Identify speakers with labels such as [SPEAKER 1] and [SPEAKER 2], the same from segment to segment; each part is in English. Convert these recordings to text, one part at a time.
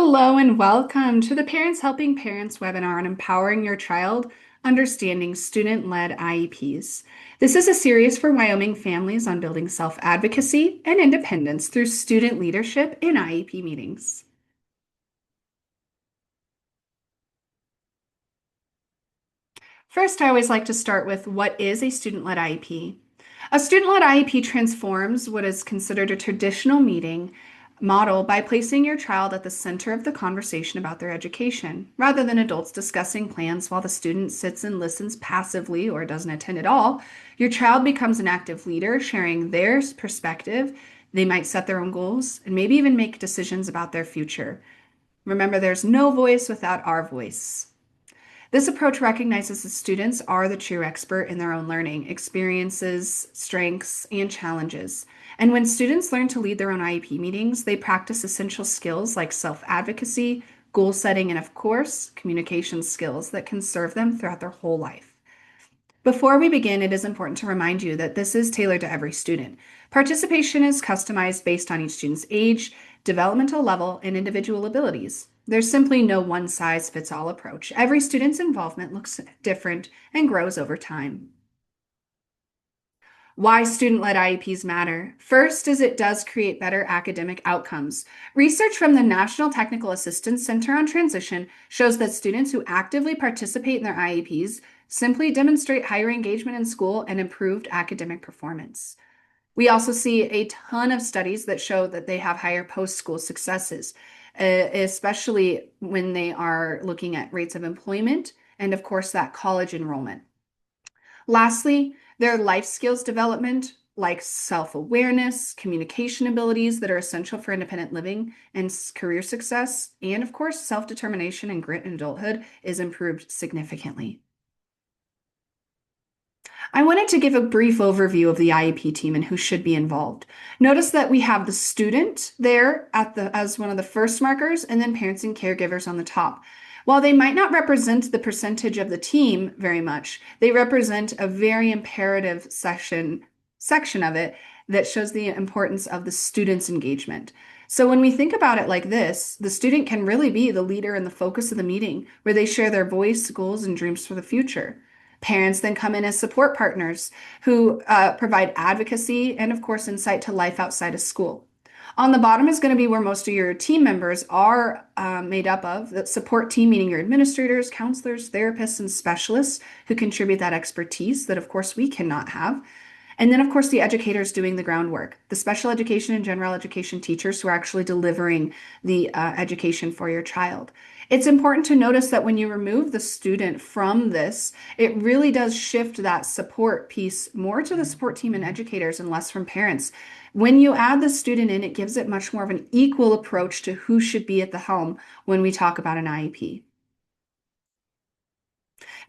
[SPEAKER 1] Hello and welcome to the Parents Helping Parents webinar on empowering your child understanding student-led IEPs. This is a series for Wyoming families on building self-advocacy and independence through student leadership in IEP meetings. First, I always like to start with what is a student-led IEP? A student-led IEP transforms what is considered a traditional meeting model by placing your child at the center of the conversation about their education. Rather than adults discussing plans while the student sits and listens passively or doesn't attend at all, your child becomes an active leader, sharing their perspective. They might set their own goals and maybe even make decisions about their future. Remember, there's no voice without our voice. This approach recognizes that students are the true expert in their own learning, experiences, strengths, and challenges. And when students learn to lead their own IEP meetings, they practice essential skills like self-advocacy, goal setting, and of course, communication skills that can serve them throughout their whole life. Before we begin, it is important to remind you that this is tailored to every student. Participation is customized based on each student's age, developmental level, and individual abilities. There's simply no one-size-fits-all approach. Every student's involvement looks different and grows over time. Why student-led IEPs matter. First is it does create better academic outcomes. Research from the National Technical Assistance Center on Transition shows that students who actively participate in their IEPs simply demonstrate higher engagement in school and improved academic performance. We also see a ton of studies that show that they have higher post-school successes, especially when they are looking at rates of employment and, of course, that college enrollment. Lastly, their life skills development, like self-awareness, communication abilities that are essential for independent living and career success, and of course, self-determination and grit in adulthood is improved significantly. I wanted to give a brief overview of the IEP team and who should be involved. Notice that we have the student there as one of the first markers, and then parents and caregivers on the top. While they might not represent the percentage of the team very much, they represent a very imperative section of it that shows the importance of the student's engagement. So when we think about it like this, the student can really be the leader and the focus of the meeting, where they share their voice, goals, and dreams for the future. Parents then come in as support partners who provide advocacy and, of course, insight to life outside of school. On the bottom is going to be where most of your team members are made up of. The support team, meaning your administrators, counselors, therapists, and specialists who contribute that expertise that, of course, we cannot have. And then, of course, the educators doing the groundwork, the special education and general education teachers who are actually delivering the education for your child. It's important to notice that when you remove the student from this, it really does shift that support piece more to the support team and educators and less from parents. When you add the student in, it gives it much more of an equal approach to who should be at the helm when we talk about an IEP.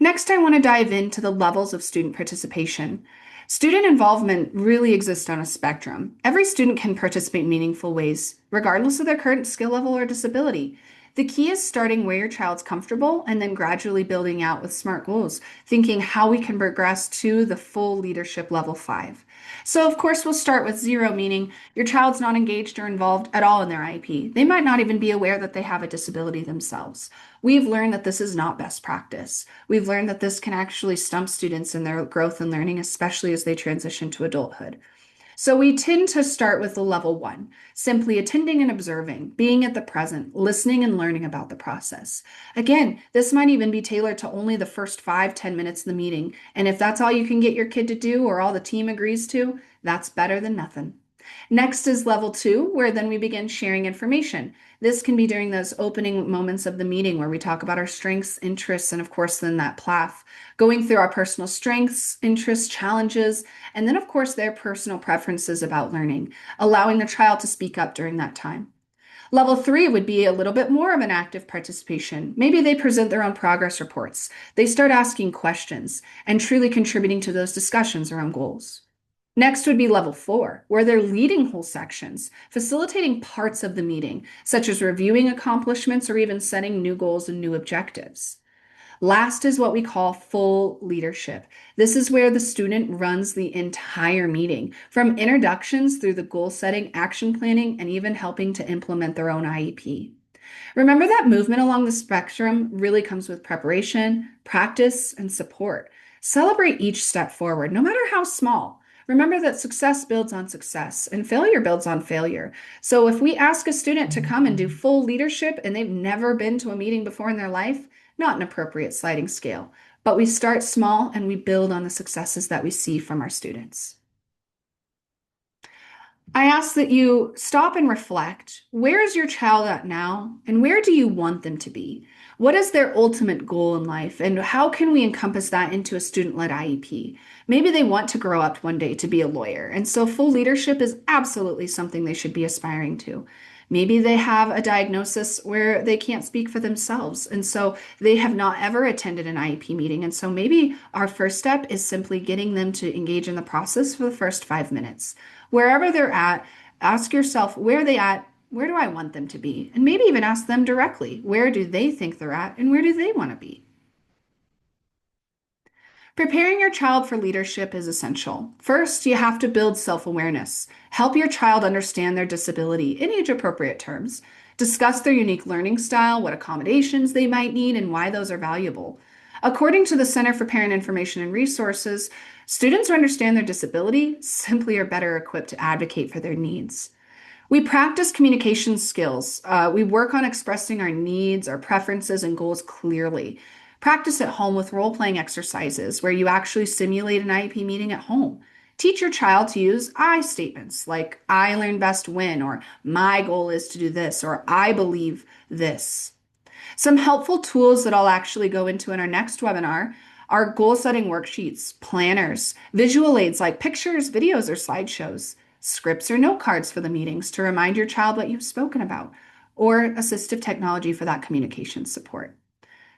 [SPEAKER 1] Next, I want to dive into the levels of student participation. Student involvement really exists on a spectrum. Every student can participate in meaningful ways, regardless of their current skill level or disability. The key is starting where your child's comfortable and then gradually building out with SMART goals, thinking how we can progress to the full leadership level 5. So, of course, we'll start with 0, meaning your child's not engaged or involved at all in their IEP. They might not even be aware that they have a disability themselves. We've learned that this is not best practice. We've learned that this can actually stump students in their growth and learning, especially as they transition to adulthood. So we tend to start with the level 1, simply attending and observing, being at the present, listening and learning about the process. Again, this might even be tailored to only the first 5-10 minutes of the meeting. And if that's all you can get your kid to do or all the team agrees to, that's better than nothing. Next is level 2, where then we begin sharing information. This can be during those opening moments of the meeting where we talk about our strengths, interests, and of course, then that PLAF, going through our personal strengths, interests, challenges, and then, of course, their personal preferences about learning, allowing the child to speak up during that time. Level 3 would be a little bit more of an active participation. Maybe they present their own progress reports. They start asking questions and truly contributing to those discussions around goals. Next would be level 4, where they're leading whole sections, facilitating parts of the meeting, such as reviewing accomplishments or even setting new goals and new objectives. Last is what we call full leadership. This is where the student runs the entire meeting, from introductions through the goal setting, action planning, and even helping to implement their own IEP. Remember that movement along the spectrum really comes with preparation, practice, and support. Celebrate each step forward, no matter how small. Remember that success builds on success and failure builds on failure. So if we ask a student to come and do full leadership and they've never been to a meeting before in their life, not an appropriate sliding scale. But we start small and we build on the successes that we see from our students. I ask that you stop and reflect. Where is your child at now, and where do you want them to be? What is their ultimate goal in life, and how can we encompass that into a student-led IEP? Maybe they want to grow up one day to be a lawyer, and so full leadership is absolutely something they should be aspiring to. Maybe they have a diagnosis where they can't speak for themselves, and so they have not ever attended an IEP meeting. And so maybe our first step is simply getting them to engage in the process for the first 5 minutes. Wherever they're at, ask yourself, where are they at? Where do I want them to be? And maybe even ask them directly, where do they think they're at and where do they want to be? Preparing your child for leadership is essential. First, you have to build self awareness. Help your child understand their disability in age appropriate terms. Discuss their unique learning style, what accommodations they might need, and why those are valuable. According to the Center for Parent Information and Resources, students who understand their disability simply are better equipped to advocate for their needs. We practice communication skills. We work on expressing our needs, our preferences, and goals clearly. Practice at home with role playing exercises where you actually simulate an IEP meeting at home. Teach your child to use I statements like I learn best when, or my goal is to do this, or I believe this. Some helpful tools that I'll actually go into in our next webinar are goal setting worksheets, planners, visual aids like pictures, videos, or slideshows, scripts or note cards for the meetings to remind your child what you've spoken about, or assistive technology for that communication support.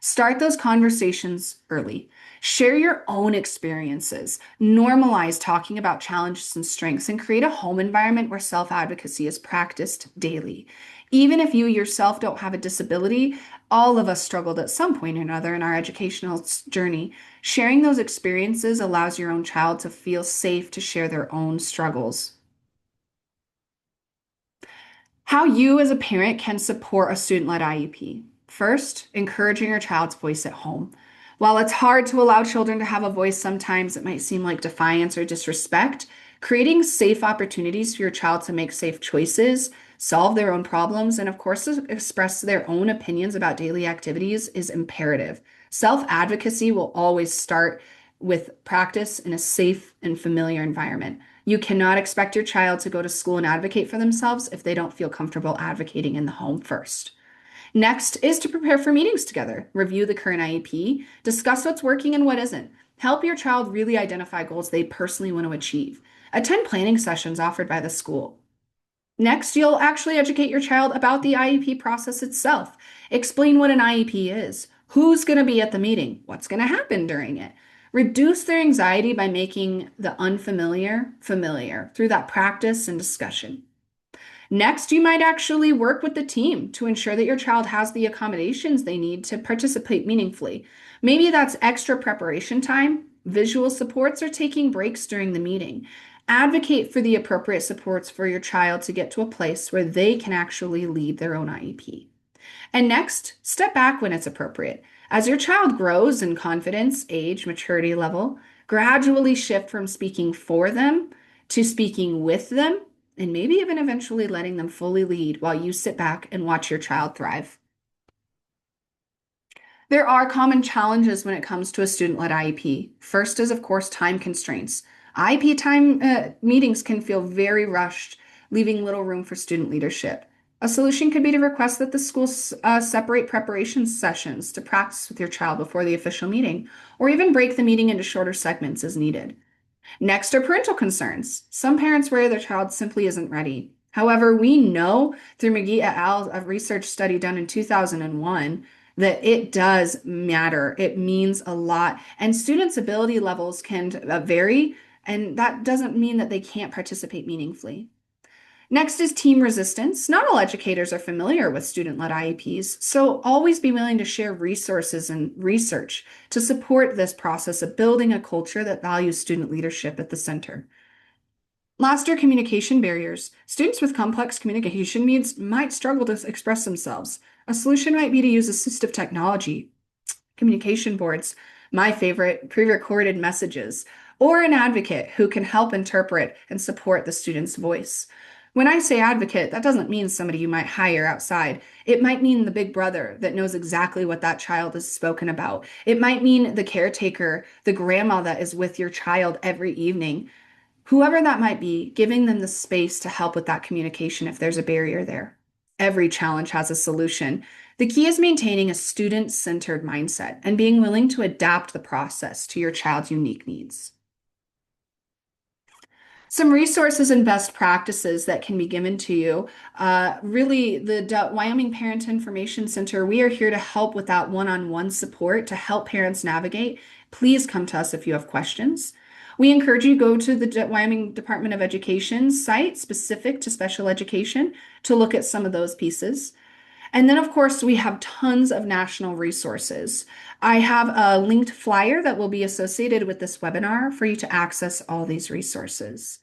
[SPEAKER 1] Start those conversations early. Share your own experiences. Normalize talking about challenges and strengths and create a home environment where self advocacy is practiced daily. Even if you yourself don't have a disability, all of us struggled at some point or another in our educational journey. Sharing those experiences allows your own child to feel safe to share their own struggles. How you as a parent can support a student-led IEP. First, encouraging your child's voice at home. While it's hard to allow children to have a voice, sometimes it might seem like defiance or disrespect. Creating safe opportunities for your child to make safe choices, solve their own problems, and of course, express their own opinions about daily activities is imperative. Self-advocacy will always start with practice in a safe and familiar environment. You cannot expect your child to go to school and advocate for themselves if they don't feel comfortable advocating in the home first. Next is to prepare for meetings together. Review the current IEP, discuss what's working and what isn't. Help your child really identify goals they personally want to achieve. Attend planning sessions offered by the school. Next, you'll actually educate your child about the IEP process itself. Explain what an IEP is, who's going to be at the meeting, what's going to happen during it. Reduce their anxiety by making the unfamiliar familiar through that practice and discussion. Next, you might actually work with the team to ensure that your child has the accommodations they need to participate meaningfully. Maybe that's extra preparation time, visual supports, or taking breaks during the meeting. Advocate for the appropriate supports for your child to get to a place where they can actually lead their own IEP. And next, step back when it's appropriate. As your child grows in confidence, age, maturity level, gradually shift from speaking for them to speaking with them, and maybe even eventually letting them fully lead while you sit back and watch your child thrive. There are common challenges when it comes to a student-led IEP. First is, of course, time constraints. IEP time meetings can feel very rushed, leaving little room for student leadership. A solution could be to request that the schools separate preparation sessions to practice with your child before the official meeting, or even break the meeting into shorter segments as needed. Next are parental concerns. Some parents worry their child simply isn't ready. However, we know through McGee et al., a research study done in 2001, that it does matter. It means a lot. And students' ability levels can vary, and that doesn't mean that they can't participate meaningfully. Next is team resistance. Not all educators are familiar with student-led IEPs, so always be willing to share resources and research to support this process of building a culture that values student leadership at the center. Last are communication barriers. Students with complex communication needs might struggle to express themselves. A solution might be to use assistive technology, communication boards, my favorite, pre-recorded messages, or an advocate who can help interpret and support the student's voice. When I say advocate, that doesn't mean somebody you might hire outside. It might mean the big brother that knows exactly what that child is spoken about. It might mean the caretaker, the grandma that is with your child every evening. Whoever that might be, giving them the space to help with that communication if there's a barrier there. Every challenge has a solution. The key is maintaining a student centered mindset and being willing to adapt the process to your child's unique needs. Some resources and best practices that can be given to you. Really, the Wyoming Parent Information Center, we are here to help with that one-on-one support to help parents navigate. Please come to us if you have questions. We encourage you to go to the Wyoming Department of Education site specific to special education to look at some of those pieces. And then, of course, we have tons of national resources. I have a linked flyer that will be associated with this webinar for you to access all these resources.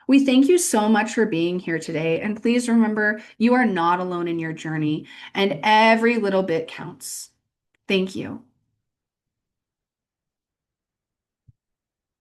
[SPEAKER 1] We thank you so much for being here today. And please remember, you are not alone in your journey, and every little bit counts. Thank you.